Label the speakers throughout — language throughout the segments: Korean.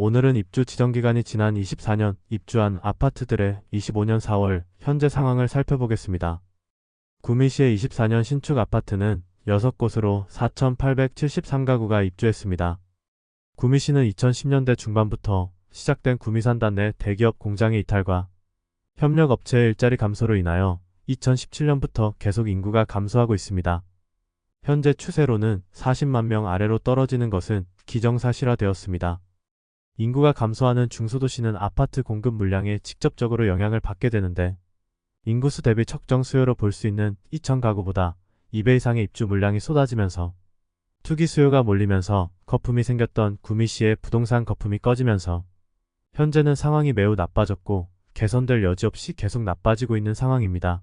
Speaker 1: 오늘은 입주 지정기간이 지난 24년 입주한 아파트들의 25년 4월 현재 상황을 살펴보겠습니다. 구미시의 24년 신축 아파트는 6곳으로 4,873가구가 입주했습니다. 구미시는 2010년대 중반부터 시작된 구미산단 내 대기업 공장의 이탈과 협력업체의 일자리 감소로 인하여 2017년부터 계속 인구가 감소하고 있습니다. 현재 추세로는 40만 명 아래로 떨어지는 것은 기정사실화되었습니다. 인구가 감소하는 중소도시는 아파트 공급 물량에 직접적으로 영향을 받게 되는데 인구수 대비 적정 수요로 볼 수 있는 2,000가구보다 2배 이상의 입주 물량이 쏟아지면서 투기 수요가 몰리면서 거품이 생겼던 구미시의 부동산 거품이 꺼지면서 현재는 상황이 매우 나빠졌고 개선될 여지 없이 계속 나빠지고 있는 상황입니다.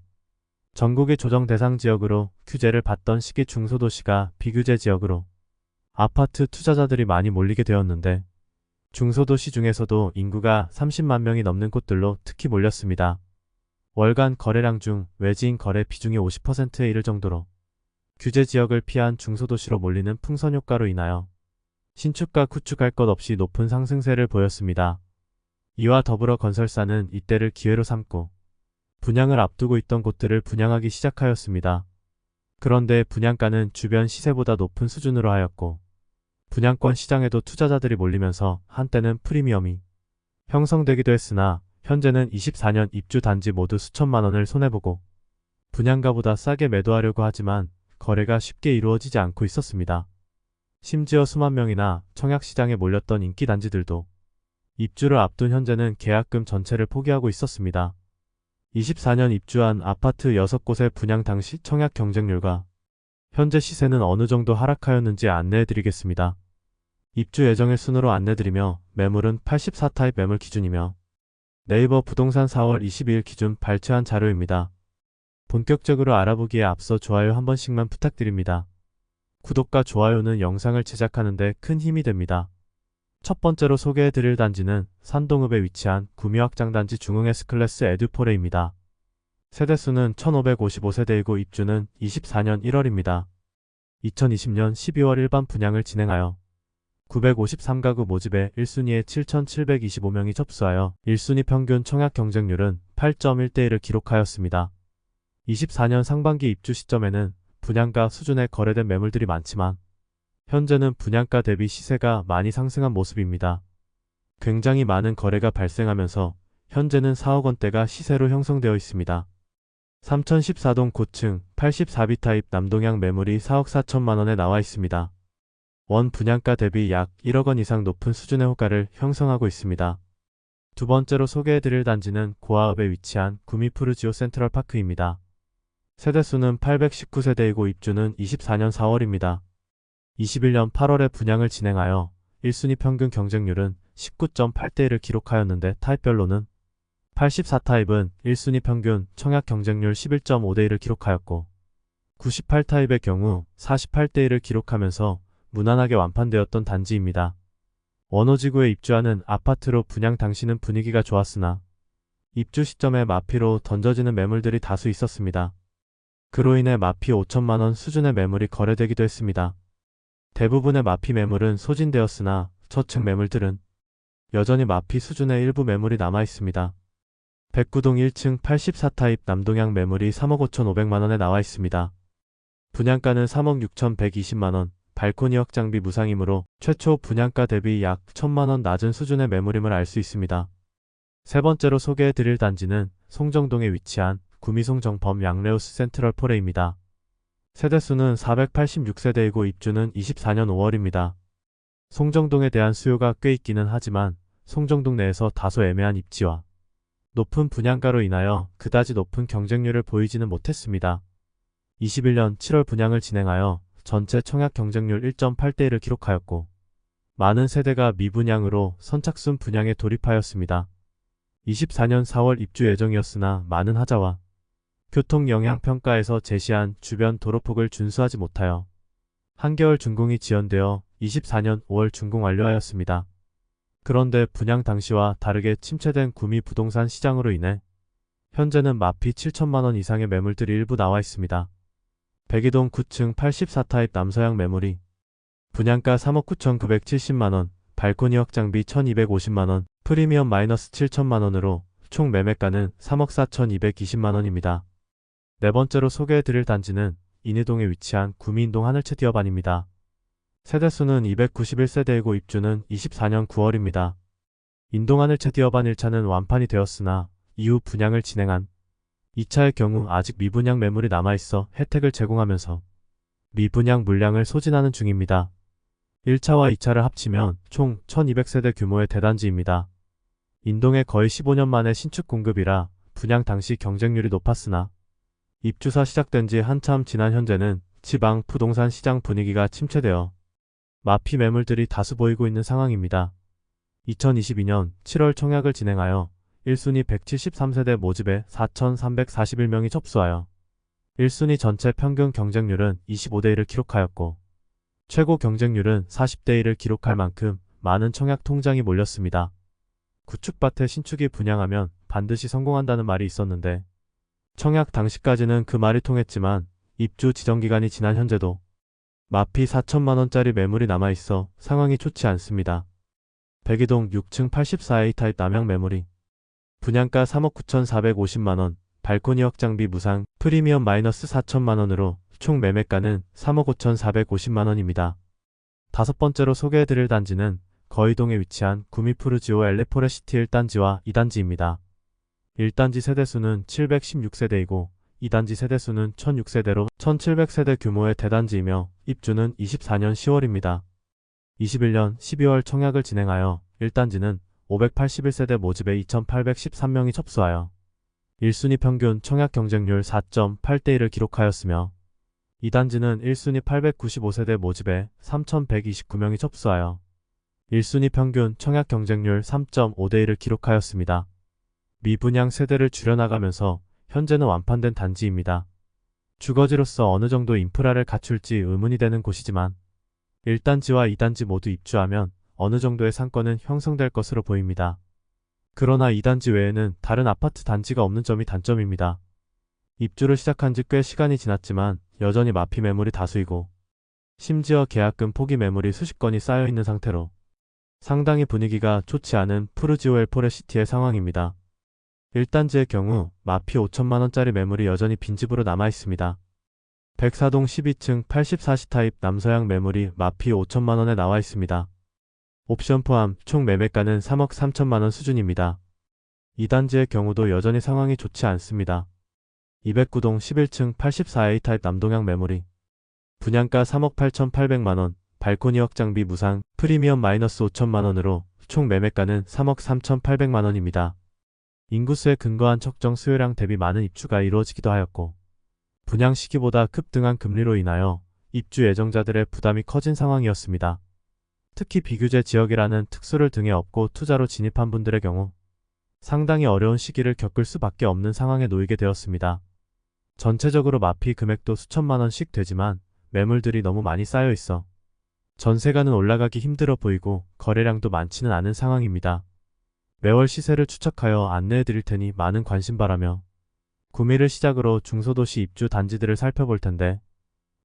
Speaker 1: 전국의 조정 대상 지역으로 규제를 받던 시기 중소도시가 비규제 지역으로 아파트 투자자들이 많이 몰리게 되었는데 중소도시 중에서도 인구가 30만 명이 넘는 곳들로 특히 몰렸습니다. 월간 거래량 중 외지인 거래 비중이 50%에 이를 정도로 규제 지역을 피한 중소도시로 몰리는 풍선 효과로 인하여 신축과 구축할 것 없이 높은 상승세를 보였습니다. 이와 더불어 건설사는 이때를 기회로 삼고 분양을 앞두고 있던 곳들을 분양하기 시작하였습니다. 그런데 분양가는 주변 시세보다 높은 수준으로 하였고 분양권 시장에도 투자자들이 몰리면서 한때는 프리미엄이 형성되기도 했으나 현재는 24년 입주 단지 모두 수천만 원을 손해보고 분양가보다 싸게 매도하려고 하지만 거래가 쉽게 이루어지지 않고 있었습니다. 심지어 수만 명이나 청약시장에 몰렸던 인기 단지들도 입주를 앞둔 현재는 계약금 전체를 포기하고 있었습니다. 24년 입주한 아파트 6곳의 분양 당시 청약 경쟁률과 현재 시세는 어느 정도 하락하였는지 안내해드리겠습니다. 입주 예정일 순으로 안내드리며 매물은 84타입 매물 기준이며 네이버 부동산 4월 22일 기준 발췌한 자료입니다. 본격적으로 알아보기에 앞서 좋아요 한 번씩만 부탁드립니다. 구독과 좋아요는 영상을 제작하는 데 큰 힘이 됩니다. 첫 번째로 소개해드릴 단지는 산동읍에 위치한 구미확장단지 중흥 S클래스 에듀포레입니다. 세대수는 1555세대이고 입주는 24년 1월입니다. 2020년 12월 일반 분양을 진행하여 953가구 모집에 1순위에 7,725명이 접수하여 1순위 평균 청약 경쟁률은 8.1대1을 기록하였습니다. 24년 상반기 입주 시점에는 분양가 수준의 거래된 매물들이 많지만 현재는 분양가 대비 시세가 많이 상승한 모습입니다. 굉장히 많은 거래가 발생하면서 현재는 4억 원대가 시세로 형성되어 있습니다. 3014동 고층 84B 타입 남동향 매물이 4억 4천만 원에 나와 있습니다. 원 분양가 대비 약 1억 원 이상 높은 수준의 호가를 형성하고 있습니다. 두 번째로 소개해드릴 단지는 고아읍에 위치한 구미푸르지오 센트럴파크입니다. 세대수는 819세대이고 입주는 24년 4월입니다. 21년 8월에 분양을 진행하여 1순위 평균 경쟁률은 19.8대1을 기록하였는데 타입별로는 84타입은 1순위 평균 청약 경쟁률 11.5대1을 기록하였고 98타입의 경우 48대1을 기록하면서 무난하게 완판되었던 단지입니다. 원호지구에 입주하는 아파트로 분양 당시는 분위기가 좋았으나 입주 시점에 마피로 던져지는 매물들이 다수 있었습니다. 그로 인해 마피 5천만 원 수준의 매물이 거래되기도 했습니다. 대부분의 마피 매물은 소진되었으나 저층 매물들은 여전히 마피 수준의 일부 매물이 남아 있습니다. 백구동 1층 84타입 남동향 매물이 3억 5,500만 원에 나와 있습니다. 분양가는 3억 6,120만 원, 발코니 확장비 무상이므로 최초 분양가 대비 약 1,000만 원 낮은 수준의 매물임을 알 수 있습니다. 세 번째로 소개해드릴 단지는 송정동에 위치한 구미송정범 양레우스 센트럴 포레입니다. 세대수는 486세대이고 입주는 24년 5월입니다. 송정동에 대한 수요가 꽤 있기는 하지만 송정동 내에서 다소 애매한 입지와 높은 분양가로 인하여 그다지 높은 경쟁률을 보이지는 못했습니다. 21년 7월 분양을 진행하여 전체 청약 경쟁률 1.8대1을 기록하였고 많은 세대가 미분양으로 선착순 분양에 돌입하였습니다. 24년 4월 입주 예정이었으나 많은 하자와 교통영향평가에서 제시한 주변 도로폭을 준수하지 못하여 한겨울 준공이 지연되어 24년 5월 준공 완료하였습니다. 그런데 분양 당시와 다르게 침체된 구미 부동산 시장으로 인해 현재는 마피 7천만 원 이상의 매물들이 일부 나와 있습니다. 백이동 9층 84타입 남서향 매물이 분양가 3억 9,970만 원, 발코니 확장비 1250만원, 프리미엄 마이너스 7천만원으로 총 매매가는 3억 4,220만원입니다. 네 번째로 소개해드릴 단지는 인이동에 위치한 구미인동 하늘채 디어반입니다. 세대수는 291세대이고 입주는 24년 9월입니다. 인동 하늘채 디어반 1차는 완판이 되었으나 이후 분양을 진행한 2차의 경우 아직 미분양 매물이 남아있어 혜택을 제공하면서 미분양 물량을 소진하는 중입니다. 1차와 2차를 합치면 총 1200세대 규모의 대단지입니다. 인동에 거의 15년 만에 신축 공급이라 분양 당시 경쟁률이 높았으나 입주사 시작된 지 한참 지난 현재는 지방 부동산 시장 분위기가 침체되어 마피 매물들이 다수 보이고 있는 상황입니다. 2022년 7월 청약을 진행하여 1순위 173세대 모집에 4,341명이 접수하여 1순위 전체 평균 경쟁률은 25대1을 기록하였고 최고 경쟁률은 40대1을 기록할 만큼 많은 청약 통장이 몰렸습니다. 구축밭에 신축이 분양하면 반드시 성공한다는 말이 있었는데 청약 당시까지는 그 말이 통했지만 입주 지정기간이 지난 현재도 마피 4천만원짜리 매물이 남아있어 상황이 좋지 않습니다. 백이동 6층 84A 타입 남양 매물이 분양가 3억 9,450만원, 발코니 확장비 무상, 프리미엄 마이너스 4천만원으로 총 매매가는 3억 5,450만원입니다. 다섯 번째로 소개해드릴 단지는 거의동에 위치한 구미푸르지오 엘레포레시티 1단지와 2단지입니다. 1단지 세대수는 716세대이고 2단지 세대수는 1006세대로 1700세대 규모의 대단지이며 입주는 24년 10월입니다. 21년 12월 청약을 진행하여 1단지는 581세대 모집에 2813명이 접수하여 1순위 평균 청약 경쟁률 4.8대1을 기록하였으며 2단지는 1순위 895세대 모집에 3129명이 접수하여 1순위 평균 청약 경쟁률 3.5대1을 기록하였습니다. 미분양 세대를 줄여나가면서 현재는 완판된 단지입니다. 주거지로서 어느 정도 인프라를 갖출지 의문이 되는 곳이지만 1단지와 2단지 모두 입주하면 어느 정도의 상권은 형성될 것으로 보입니다. 그러나 2단지 외에는 다른 아파트 단지가 없는 점이 단점입니다. 입주를 시작한 지 꽤 시간이 지났지만 여전히 마피 매물이 다수이고 심지어 계약금 포기 매물이 수십 건이 쌓여있는 상태로 상당히 분위기가 좋지 않은 푸르지오 엘포레시티의 상황입니다. 1단지의 경우 마피 5천만원짜리 매물이 여전히 빈집으로 남아있습니다. 104동 12층 84시 타입 남서양 매물이 마피 5천만원에 나와있습니다. 옵션 포함 총 매매가는 3억 3천만원 수준입니다. 2단지의 경우도 여전히 상황이 좋지 않습니다. 209동 11층 84A 타입 남동양 매물이 분양가 3억 8,800만원, 발코니 확장비 무상, 프리미엄 마이너스 5천만원으로 총 매매가는 3억 3,800만원입니다. 인구수에 근거한 적정 수요량 대비 많은 입주가 이루어지기도 하였고 분양 시기보다 급등한 금리로 인하여 입주 예정자들의 부담이 커진 상황이었습니다. 특히 비규제 지역이라는 특수를 등에 업고 투자로 진입한 분들의 경우 상당히 어려운 시기를 겪을 수밖에 없는 상황에 놓이게 되었습니다. 전체적으로 마피 금액도 수천만원씩 되지만 매물들이 너무 많이 쌓여 있어 전세가는 올라가기 힘들어 보이고 거래량도 많지는 않은 상황입니다. 매월 시세를 추적하여 안내해 드릴 테니 많은 관심 바라며 구미를 시작으로 중소도시 입주 단지들을 살펴볼 텐데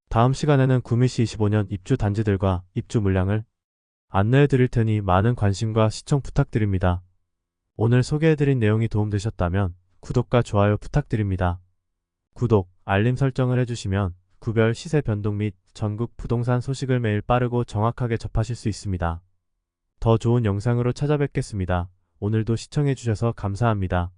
Speaker 1: 다음 시간에는 구미시 25년 입주 단지들과 입주 물량을 안내해 드릴 테니 많은 관심과 시청 부탁드립니다. 오늘 소개해 드린 내용이 도움되셨다면 구독과 좋아요 부탁드립니다. 구독, 알림 설정을 해주시면 구별 시세 변동 및 전국 부동산 소식을 매일 빠르고 정확하게 접하실 수 있습니다. 더 좋은 영상으로 찾아뵙겠습니다. 오늘도 시청해주셔서 감사합니다.